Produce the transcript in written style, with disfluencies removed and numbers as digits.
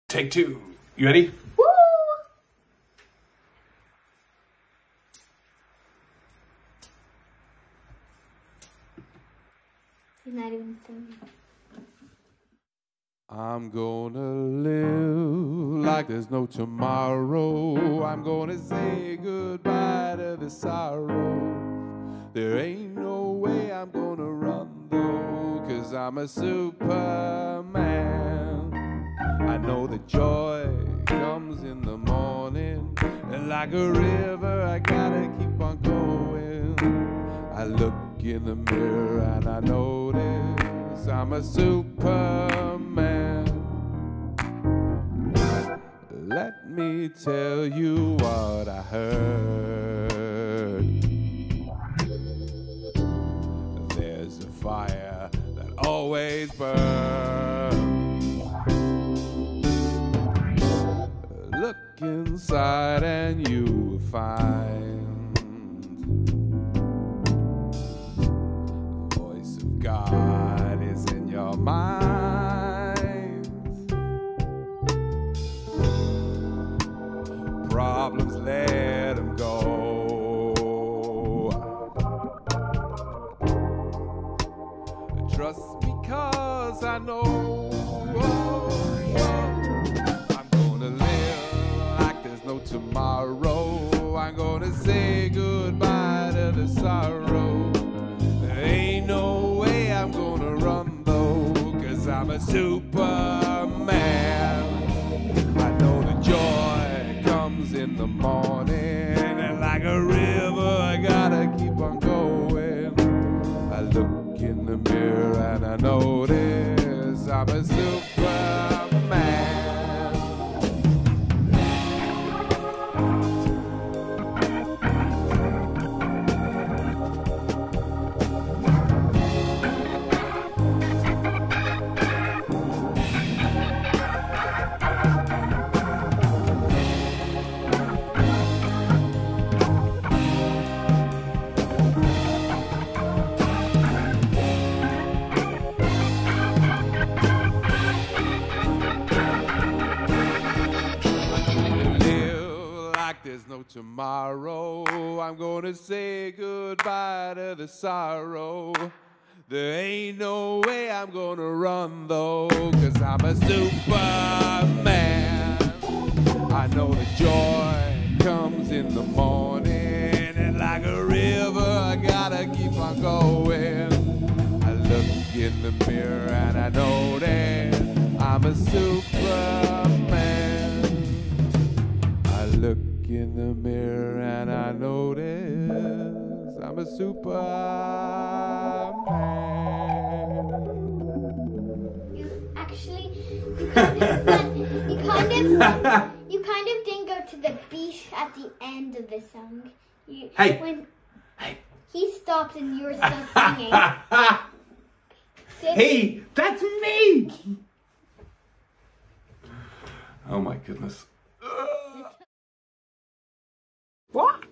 Take two. You ready? Woo! He's not even singing. I'm gonna live like there's no tomorrow. I'm gonna say goodbye to the sorrow. There ain't no way I'm gonna run though, 'cause I'm a Superman. I know that joy comes in the morning, and like a river I gotta keep on going. I look in the mirror and I notice I'm a Superman. Let me tell you what I heard. There's a fire that always burns. Look inside and you will find the voice of God is in your mind. Problems, let them go. Trust because I know I'm gonna live like there's no tomorrow. I'm gonna say goodbye to the sorrow. There ain't no way I'm gonna run though, 'cause I'm a Superman. I know the joy comes in the morning, and like a river I gotta keep on going. I look in the mirror and I notice I'm a Superman. There's no tomorrow. I'm gonna say goodbye to the sorrow. There ain't no way I'm gonna run though, 'cause I'm a Superman. I know the joy comes in the morning, and like a river I gotta keep on going. I look in the mirror and I know that I'm a Superman. I look in the mirror and I notice I'm a Superman. You kind of didn't go to the beach at the end of the song. When he stopped and you were still singing. Hey, that's me! Oh my goodness. What?